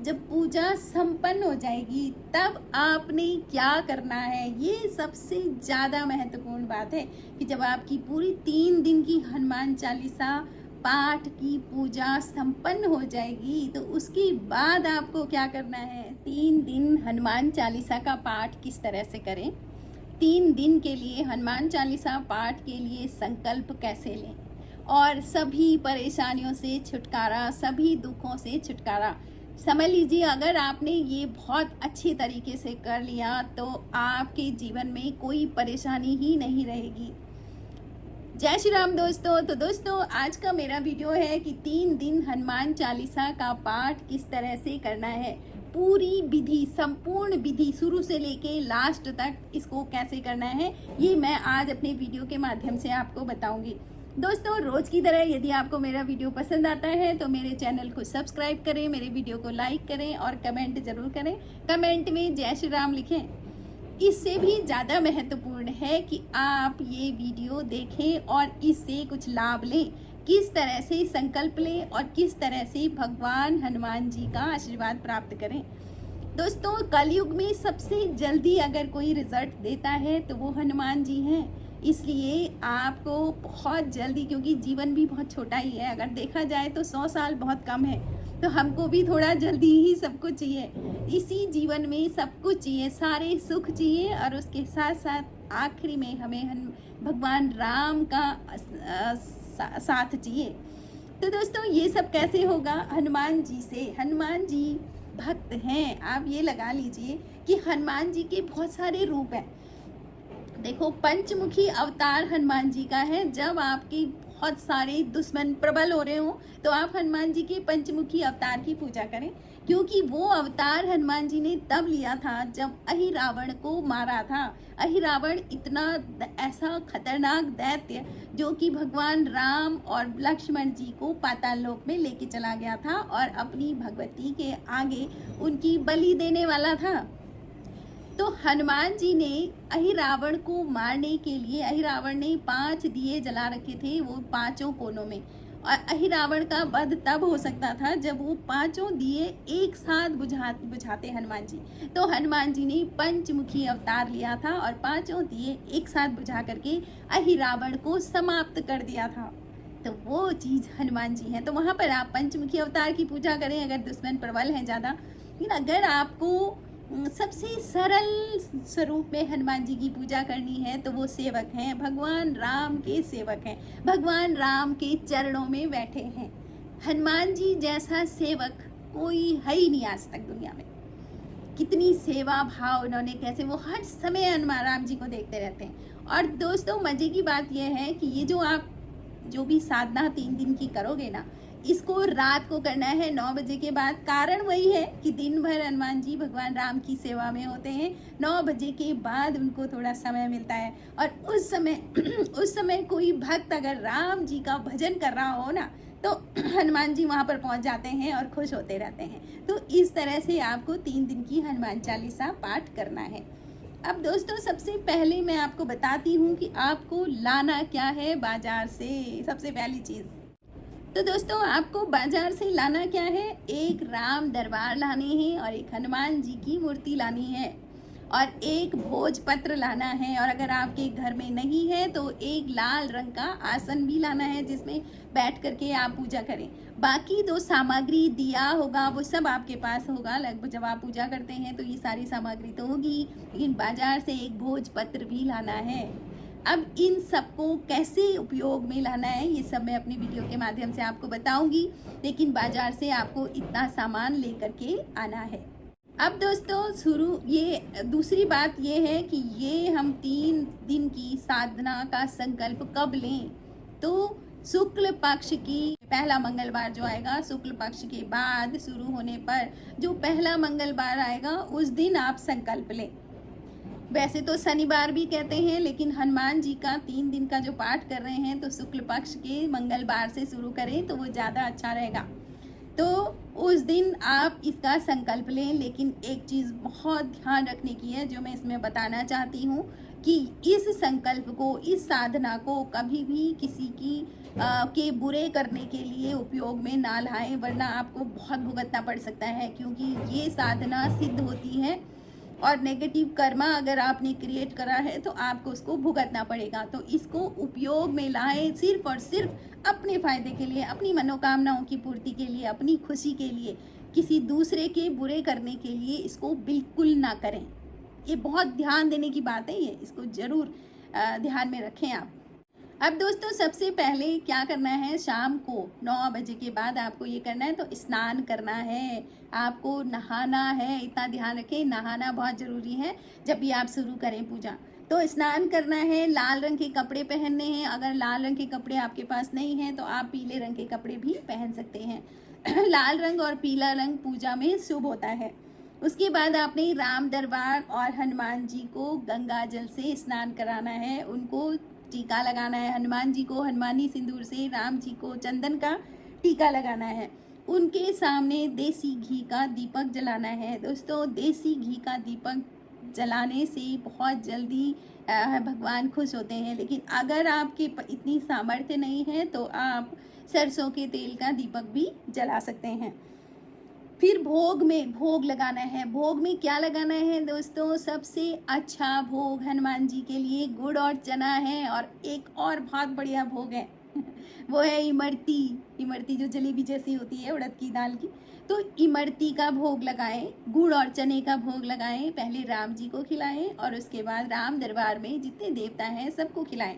जब पूजा संपन्न हो जाएगी तब आपने क्या करना है, ये सबसे ज़्यादा महत्वपूर्ण बात है कि जब आपकी पूरी 3 दिन की हनुमान चालीसा पाठ की पूजा संपन्न हो जाएगी तो उसके बाद आपको क्या करना है। 3 दिन हनुमान चालीसा का पाठ किस तरह से करें, 3 दिन के लिए हनुमान चालीसा पाठ के लिए संकल्प कैसे लें और सभी परेशानियों से छुटकारा, सभी दुखों से छुटकारा। समझ लीजिए, अगर आपने ये बहुत अच्छे तरीके से कर लिया तो आपके जीवन में कोई परेशानी ही नहीं रहेगी। जय श्री राम दोस्तों। तो दोस्तों, आज का मेरा वीडियो है कि 3 दिन हनुमान चालीसा का पाठ किस तरह से करना है, पूरी विधि, संपूर्ण विधि शुरू से लेके लास्ट तक इसको कैसे करना है, ये मैं आज अपने वीडियो के माध्यम से आपको बताऊंगी। दोस्तों, रोज की तरह यदि आपको मेरा वीडियो पसंद आता है तो मेरे चैनल को सब्सक्राइब करें, मेरे वीडियो को लाइक करें और कमेंट जरूर करें। कमेंट में जय श्री राम लिखें। इससे भी ज़्यादा महत्वपूर्ण है कि आप ये वीडियो देखें और इससे कुछ लाभ लें, किस तरह से संकल्प लें और किस तरह से भगवान हनुमान जी का आशीर्वाद प्राप्त करें। दोस्तों, कलयुग में सबसे जल्दी अगर कोई रिजल्ट देता है तो वो हनुमान जी हैं। इसलिए आपको बहुत जल्दी, क्योंकि जीवन भी बहुत छोटा ही है, अगर देखा जाए तो 100 साल बहुत कम है, तो हमको भी थोड़ा जल्दी ही सब कुछ चाहिए। इसी जीवन में सब कुछ चाहिए, सारे सुख चाहिए और उसके साथ साथ आखिरी में हमें भगवान राम का साथ चाहिए। तो दोस्तों, ये सब कैसे होगा? हनुमान जी से। हनुमान जी भक्त हैं। आप ये लगा लीजिए कि हनुमान जी के बहुत सारे रूप हैं। देखो, पंचमुखी अवतार हनुमान जी का है। जब आपके बहुत सारे दुश्मन प्रबल हो रहे हो तो आप हनुमान जी के पंचमुखी अवतार की पूजा करें, क्योंकि वो अवतार हनुमान जी ने तब लिया था जब अहिरावण को मारा था। अहिरावण इतना ऐसा खतरनाक दैत्य जो कि भगवान राम और लक्ष्मण जी को पाताल लोक में लेके चला गया था और अपनी भगवती के आगे उनकी बलि देने वाला था। तो हनुमान जी ने अहिरावण को मारने के लिए, अहिरावण ने 5 दिए जला रखे थे, वो 5 कोनों में, और अहिरावण का वध तब हो सकता था जब वो 5 दिए एक साथ बुझाते हनुमान जी। तो हनुमान जी ने पंचमुखी अवतार लिया था और 5 दिए एक साथ बुझा करके अहिरावण को समाप्त कर दिया था। तो वो चीज़ हनुमान जी हैं। तो वहाँ पर आप पंचमुखी अवतार की पूजा करें अगर दुश्मन प्रबल हैं ज़्यादा। लेकिन अगर आपको सबसे सरल स्वरूप में हनुमान जी की पूजा करनी है तो वो सेवक हैं, भगवान राम के सेवक हैं, भगवान राम के चरणों में बैठे हैं। हनुमान जी जैसा सेवक कोई है ही नहीं आज तक दुनिया में। कितनी सेवा भाव उन्होंने, कैसे वो हर समय हनुमान राम जी को देखते रहते हैं। और दोस्तों, मजे की बात यह है कि ये जो आप जो भी साधना 3 दिन की करोगे ना, इसको रात को करना है 9 बजे के बाद। कारण वही है कि दिन भर हनुमान जी भगवान राम की सेवा में होते हैं, 9 बजे के बाद उनको थोड़ा समय मिलता है और उस समय उस समय कोई भक्त अगर राम जी का भजन कर रहा हो ना तो हनुमान जी वहाँ पर पहुँच जाते हैं और खुश होते रहते हैं। तो इस तरह से आपको 3 दिन की हनुमान चालीसा पाठ करना है। अब दोस्तों, सबसे पहले मैं आपको बताती हूँ कि आपको लाना क्या है बाजार से। सबसे पहली चीज़ तो दोस्तों, आपको बाजार से लाना क्या है, एक राम दरबार लाने हैं और एक हनुमान जी की मूर्ति लानी है और एक भोजपत्र लाना है। और अगर आपके घर में नहीं है तो एक लाल रंग का आसन भी लाना है जिसमें बैठ करके आप पूजा करें। बाकी 2 सामग्री, दिया होगा, वो सब आपके पास होगा। लगभग जब आप पूजा करते हैं तो ये सारी सामग्री तो होगी, लेकिन बाजार से एक भोजपत्र भी लाना है। अब इन सबको कैसे उपयोग में लाना है ये सब मैं अपनी वीडियो के माध्यम से आपको बताऊंगी, लेकिन बाजार से आपको इतना सामान लेकर के आना है। अब दोस्तों, ये दूसरी बात ये है कि ये हम 3 दिन की साधना का संकल्प कब लें, तो शुक्ल पक्ष की पहला मंगलवार जो आएगा, शुक्ल पक्ष के बाद शुरू होने पर जो पहला मंगलवार आएगा उस दिन आप संकल्प लें। वैसे तो शनिवार भी कहते हैं, लेकिन हनुमान जी का 3 दिन का जो पाठ कर रहे हैं तो शुक्ल पक्ष के मंगलवार से शुरू करें तो वो ज़्यादा अच्छा रहेगा। तो उस दिन आप इसका संकल्प लें। लेकिन एक चीज़ बहुत ध्यान रखने की है जो मैं इसमें बताना चाहती हूँ कि इस संकल्प को, इस साधना को कभी भी किसी की के बुरे करने के लिए उपयोग में ना लाएं, वरना आपको बहुत भुगतना पड़ सकता है, क्योंकि ये साधना सिद्ध होती है और नेगेटिव कर्मा अगर आपने क्रिएट करा है तो आपको उसको भुगतना पड़ेगा। तो इसको उपयोग में लाएं सिर्फ और सिर्फ अपने फ़ायदे के लिए, अपनी मनोकामनाओं की पूर्ति के लिए, अपनी खुशी के लिए। किसी दूसरे के बुरे करने के लिए इसको बिल्कुल ना करें। ये बहुत ध्यान देने की बात है, ये इसको ज़रूर ध्यान में रखें आप। अब दोस्तों सबसे पहले क्या करना है, शाम को 9 बजे के बाद आपको ये करना है, तो स्नान करना है, आपको नहाना है। इतना ध्यान रखें, नहाना बहुत ज़रूरी है जब भी आप शुरू करें पूजा। तो स्नान करना है, लाल रंग के कपड़े पहनने हैं। अगर लाल रंग के कपड़े आपके पास नहीं हैं तो आप पीले रंग के कपड़े भी पहन सकते हैं। लाल रंग और पीला रंग पूजा में शुभ होता है। उसके बाद आपने राम दरबार और हनुमान जी को गंगा जल से स्नान कराना है, उनको टीका लगाना है। हनुमान जी को हनुमानी सिंदूर से, राम जी को चंदन का टीका लगाना है। उनके सामने देसी घी का दीपक जलाना है। दोस्तों देसी घी का दीपक जलाने से बहुत जल्दी भगवान खुश होते हैं। लेकिन अगर आपके इतनी सामर्थ्य नहीं है तो आप सरसों के तेल का दीपक भी जला सकते हैं। फिर भोग में भोग लगाना है। भोग में क्या लगाना है दोस्तों, सबसे अच्छा भोग हनुमान जी के लिए गुड़ और चना है। और एक और बहुत बढ़िया भोग है वो है इमरती। इमरती जो जलेबी जैसी होती है उड़द की दाल की, तो इमरती का भोग लगाएं, गुड़ और चने का भोग लगाएं। पहले राम जी को खिलाएं और उसके बाद राम दरबार में जितने देवता हैं सबको खिलाएं।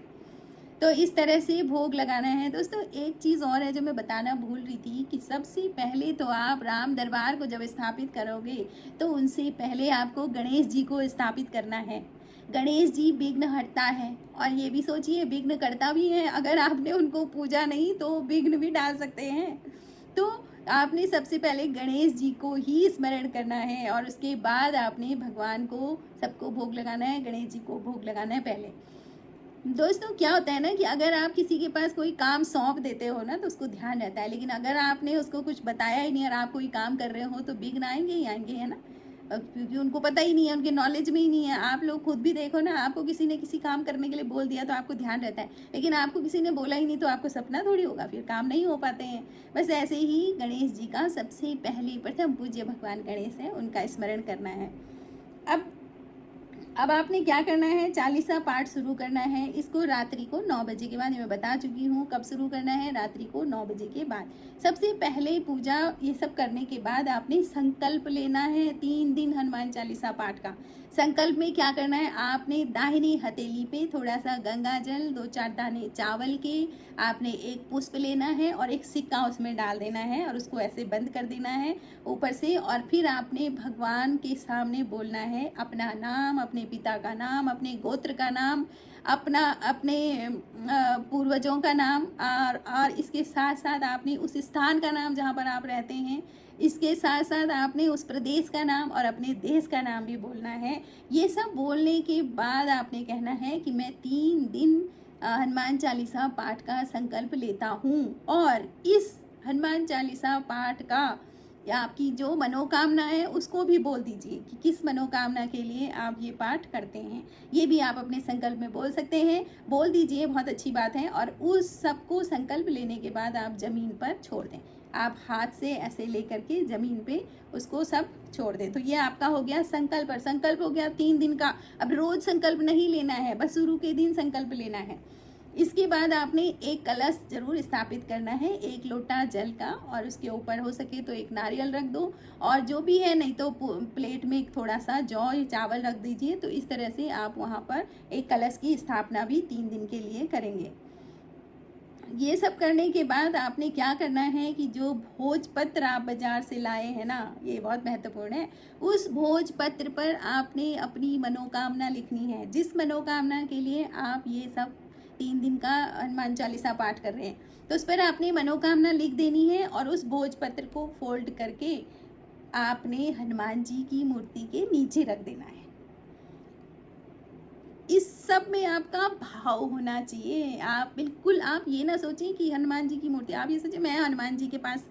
तो इस तरह से भोग लगाना है। दोस्तों एक चीज़ और है जो मैं बताना भूल रही थी कि सबसे पहले तो आप राम दरबार को जब स्थापित करोगे तो उनसे पहले आपको गणेश जी को स्थापित करना है। गणेश जी विघ्न हरता है और ये भी सोचिए विघ्न करता भी है। अगर आपने उनको पूजा नहीं तो विघ्न भी डाल सकते हैं। तो आपने सबसे पहले गणेश जी को ही स्मरण करना है और उसके बाद आपने भगवान को सबको भोग लगाना है, गणेश जी को भोग लगाना है पहले। दोस्तों क्या होता है ना कि अगर आप किसी के पास कोई काम सौंप देते हो ना तो उसको ध्यान रहता है, लेकिन अगर आपने उसको कुछ बताया ही नहीं और आप कोई काम कर रहे हो तो विघ्न आएंगे ही आएंगे, है ना। क्योंकि उनको पता ही नहीं है, उनके नॉलेज में ही नहीं है। आप लोग खुद भी देखो ना, आपको किसी ने किसी काम करने के लिए बोल दिया तो आपको ध्यान रहता है, लेकिन आपको किसी ने बोला ही नहीं तो आपको सपना थोड़ी होगा, फिर काम नहीं हो पाते हैं। बस ऐसे ही गणेश जी का सबसे पहले प्रथम पूज्य भगवान गणेश है, उनका स्मरण करना है। अब आपने क्या करना है, चालीसा पाठ शुरू करना है। इसको रात्रि को 9 बजे के बाद, मैं बता चुकी हूँ कब शुरू करना है, रात्रि को 9 बजे के बाद। सबसे पहले पूजा ये सब करने के बाद आपने संकल्प लेना है 3 दिन हनुमान चालीसा पाठ का। संकल्प में क्या करना है, आपने दाहिनी हथेली पे थोड़ा सा गंगा जल, 2-4 दाने चावल के, आपने एक पुष्प लेना है और एक सिक्का उसमें डाल देना है और उसको ऐसे बंद कर देना है ऊपर से। और फिर आपने भगवान के सामने बोलना है अपना नाम, अपने पिता का नाम, अपने गोत्र का नाम, अपने पूर्वजों का नाम, और इसके साथ साथ आपने उस स्थान का नाम जहाँ पर आप रहते हैं, इसके साथ साथ आपने उस प्रदेश का नाम और अपने देश का नाम भी बोलना है। ये सब बोलने के बाद आपने कहना है कि मैं 3 दिन हनुमान चालीसा पाठ का संकल्प लेता हूँ। और इस हनुमान चालीसा पाठ का या आपकी जो मनोकामना है उसको भी बोल दीजिए कि किस मनोकामना के लिए आप ये पाठ करते हैं। ये भी आप अपने संकल्प में बोल सकते हैं, बोल दीजिए, बहुत अच्छी बात है। और उस सबको संकल्प लेने के बाद आप ज़मीन पर छोड़ दें। आप हाथ से ऐसे लेकर के ज़मीन पे उसको सब छोड़ दें। तो ये आपका हो गया संकल्प। और संकल्प हो गया 3 दिन का। अब रोज़ संकल्प नहीं लेना है, बस शुरू के दिन संकल्प लेना है। इसके बाद आपने एक कलश जरूर स्थापित करना है, 1 लोटा जल का, और उसके ऊपर हो सके तो एक नारियल रख दो, और जो भी है, नहीं तो प्लेट में थोड़ा सा जौ या चावल रख दीजिए। तो इस तरह से आप वहाँ पर एक कलश की स्थापना भी 3 दिन के लिए करेंगे। ये सब करने के बाद आपने क्या करना है कि जो भोजपत्र आप बाजार से लाए हैं ना, ये बहुत महत्वपूर्ण है। उस भोजपत्र पर आपने अपनी मनोकामना लिखनी है, जिस मनोकामना के लिए आप ये सब 3 दिन का हनुमान चालीसा पाठ कर रहे हैं। तो उस पर आपने मनोकामना लिख देनी है और उस भोजपत्र को फोल्ड करके आपने हनुमान जी की मूर्ति के नीचे रख देना है। इस सब में आपका भाव होना चाहिए। आप बिल्कुल आप ये ना सोचें कि हनुमान जी की मूर्ति, आप ये सोचें मैं हनुमान जी के पास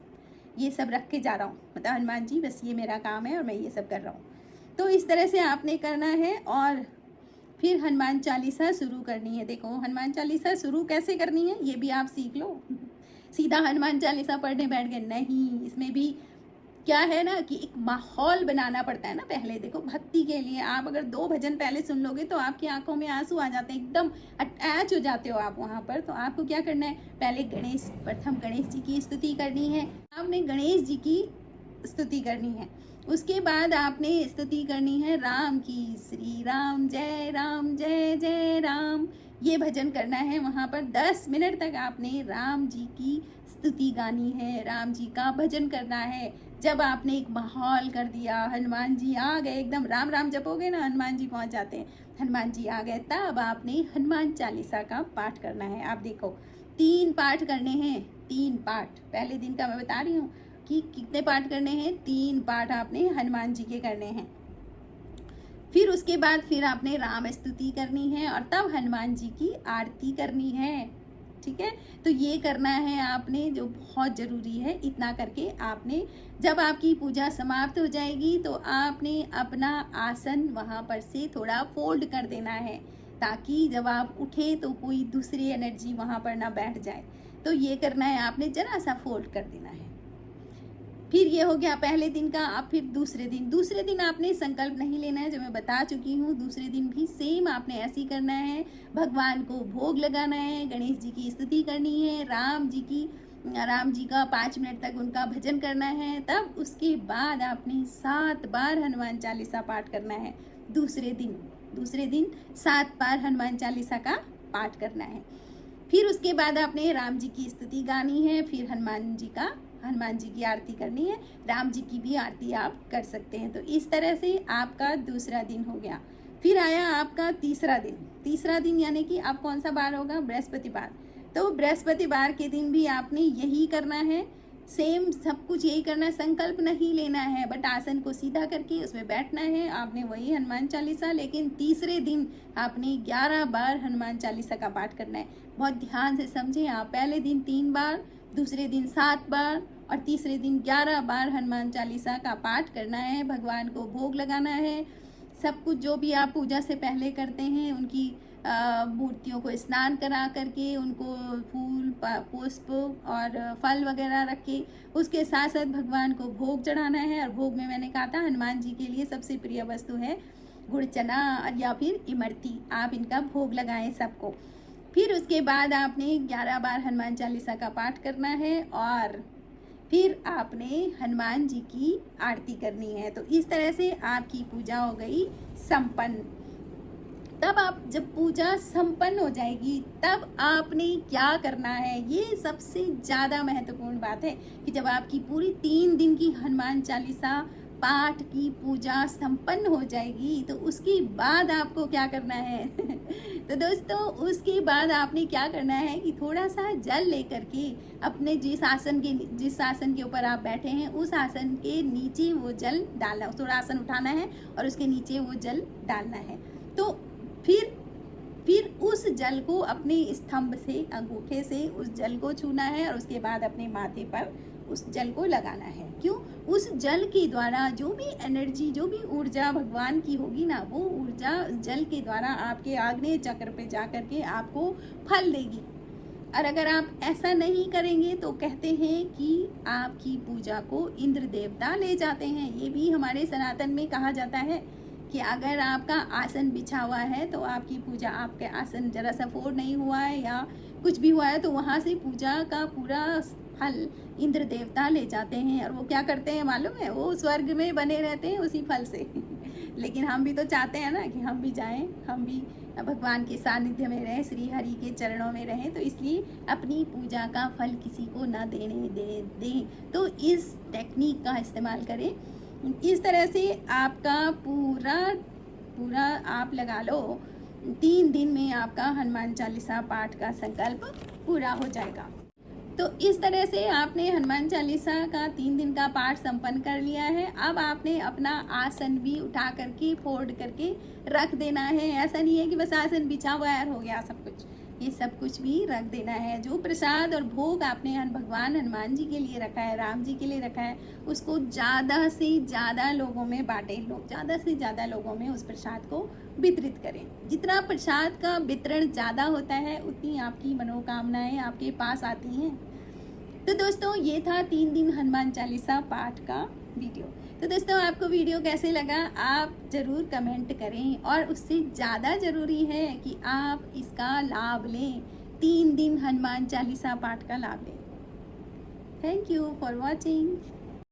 ये सब रख के जा रहा हूँ, मतलब हनुमान जी बस ये मेरा काम है और मैं ये सब कर रहा हूँ। तो इस तरह से आपने करना है और फिर हनुमान चालीसा शुरू करनी है। देखो हनुमान चालीसा शुरू कैसे करनी है ये भी आप सीख लो। सीधा हनुमान चालीसा पढ़ने बैठ गए नहीं, इसमें भी क्या है ना कि एक माहौल बनाना पड़ता है ना। पहले देखो भक्ति के लिए आप अगर 2 भजन पहले सुन लोगे तो आपकी आंखों में आंसू आ जाते हैं, एकदम अटैच हो जाते हो आप वहाँ पर। तो आपको क्या करना है, पहले प्रथम गणेश जी की स्तुति करनी है। आपने गणेश जी की स्तुति करनी है, उसके बाद आपने स्तुति करनी है राम की, श्री राम जय जय राम, ये भजन करना है। वहाँ पर 10 मिनट तक आपने राम जी की स्तुति गानी है, राम जी का भजन करना है। जब आपने एक माहौल कर दिया, हनुमान जी आ गए, एकदम राम राम जपोगे ना हनुमान जी पहुंच जाते हैं, हनुमान जी आ गए, तब आपने हनुमान चालीसा का पाठ करना है। आप देखो 3 पाठ करने हैं, 3 पाठ पहले दिन का मैं बता रही हूँ कि कितने पाठ करने हैं, 3 पाठ आपने हनुमान जी के करने हैं। फिर उसके बाद फिर आपने राम स्तुति करनी है और तब हनुमान जी की आरती करनी है। ठीक है, तो ये करना है आपने, जो बहुत ज़रूरी है। इतना करके आपने, जब आपकी पूजा समाप्त हो जाएगी तो आपने अपना आसन वहाँ पर से थोड़ा फोल्ड कर देना है, ताकि जब आप उठे तो कोई दूसरी एनर्जी वहाँ पर ना बैठ जाए। तो ये करना है आपने, जरा सा फोल्ड कर देना है। फिर ये हो गया पहले दिन का। अब फिर दूसरे दिन आपने संकल्प नहीं लेना है, जो मैं बता चुकी हूँ। दूसरे दिन भी सेम आपने ऐसे ही करना है, भगवान को भोग लगाना है, गणेश जी की स्तुति करनी है, राम जी का 5 मिनट तक उनका भजन करना है। तब उसके बाद आपने 7 बार हनुमान चालीसा पाठ करना है। दूसरे दिन 7 बार हनुमान चालीसा का पाठ करना है। फिर उसके बाद आपने राम जी की स्तुति गानी है, फिर हनुमान जी की आरती करनी है। राम जी की भी आरती आप कर सकते हैं। तो इस तरह से आपका दूसरा दिन हो गया। फिर आया आपका तीसरा दिन यानी कि अब कौन सा बार होगा, बृहस्पतिवार। तो बृहस्पतिवार के दिन भी आपने यही करना है, सेम सब कुछ यही करना है। संकल्प नहीं लेना है, बट आसन को सीधा करके उसमें बैठना है। आपने वही हनुमान चालीसा, लेकिन तीसरे दिन आपने 11 बार हनुमान चालीसा का पाठ करना है। बहुत ध्यान से समझें आप, पहले दिन 3 बार, दूसरे दिन 7 बार और तीसरे दिन 11 बार हनुमान चालीसा का पाठ करना है। भगवान को भोग लगाना है। सब कुछ जो भी आप पूजा से पहले करते हैं, उनकी मूर्तियों को स्नान करा करके, उनको फूल पुष्प और फल वगैरह रख के, उसके साथ साथ भगवान को भोग चढ़ाना है। और भोग में मैंने कहा था हनुमान जी के लिए सबसे प्रिय वस्तु है गुड़ चना या फिर इमरती। आप इनका भोग लगाएं सबको। फिर उसके बाद आपने 11 बार हनुमान चालीसा का पाठ करना है और फिर आपने हनुमान जी की आरती करनी है। तो इस तरह से आपकी पूजा हो गई संपन्न। तब आप जब पूजा संपन्न हो जाएगी तब आपने क्या करना है, ये सबसे ज़्यादा महत्वपूर्ण बात है कि जब आपकी पूरी 3 दिन की हनुमान चालीसा पाठ की पूजा संपन्न हो जाएगी तो उसके बाद आपको क्या करना है तो दोस्तों उसके बाद आपने क्या करना है कि थोड़ा सा जल लेकर के अपने जिस आसन के ऊपर आप बैठे हैं उस आसन के नीचे वो जल डालना, थोड़ा आसन उठाना है और उसके नीचे वो जल डालना है। तो फिर उस जल को अपने स्तंभ से, अंगूठे से उस जल को छूना है और उसके बाद अपने माथे पर उस जल को लगाना है। क्यों? उस जल के द्वारा जो भी एनर्जी, जो भी ऊर्जा भगवान की होगी ना, वो ऊर्जा जल के द्वारा आपके आग्नेय चक्र पे जा कर के आपको फल देगी। और अगर आप ऐसा नहीं करेंगे तो कहते हैं कि आपकी पूजा को इंद्र देवता ले जाते हैं। ये भी हमारे सनातन में कहा जाता है कि अगर आपका आसन बिछा हुआ है तो आपकी पूजा, आपके आसन जरा सा फोड़ नहीं हुआ है या कुछ भी हुआ है तो वहाँ से पूजा का पूरा फल इंद्र देवता ले जाते हैं। और वो क्या करते हैं मालूम है? वो स्वर्ग में बने रहते हैं उसी फल से लेकिन हम भी तो चाहते हैं ना कि हम भी जाएं, हम भी भगवान के सानिध्य में रहें, श्री हरि के चरणों में रहें। तो इसलिए अपनी पूजा का फल किसी को ना देने दें। तो इस टेक्निक का इस्तेमाल करें। इस तरह से आपका पूरा आप लगा लो 3 दिन में आपका हनुमान चालीसा पाठ का संकल्प पूरा हो जाएगा। तो इस तरह से आपने हनुमान चालीसा का 3 दिन का पाठ संपन्न कर लिया है। अब आपने अपना आसन भी उठा करके फोल्ड करके रख देना है। ऐसा नहीं है कि बस आसन बिछा हुआ है हो गया सब कुछ। ये सब कुछ भी रख देना है। जो प्रसाद और भोग आपने भगवान हनुमान जी के लिए रखा है, राम जी के लिए रखा है, उसको ज़्यादा से ज़्यादा लोगों में बांटें। लोग ज़्यादा से ज़्यादा लोगों में उस प्रसाद को वितरित करें। जितना प्रसाद का वितरण ज़्यादा होता है उतनी आपकी मनोकामनाएं आपके पास आती हैं। तो दोस्तों ये था 3 दिन हनुमान चालीसा पाठ का वीडियो। तो दोस्तों आपको वीडियो कैसे लगा आप ज़रूर कमेंट करें, और उससे ज़्यादा ज़रूरी है कि आप इसका लाभ लें, 3 दिन हनुमान चालीसा पाठ का लाभ लें। Thank you for watching.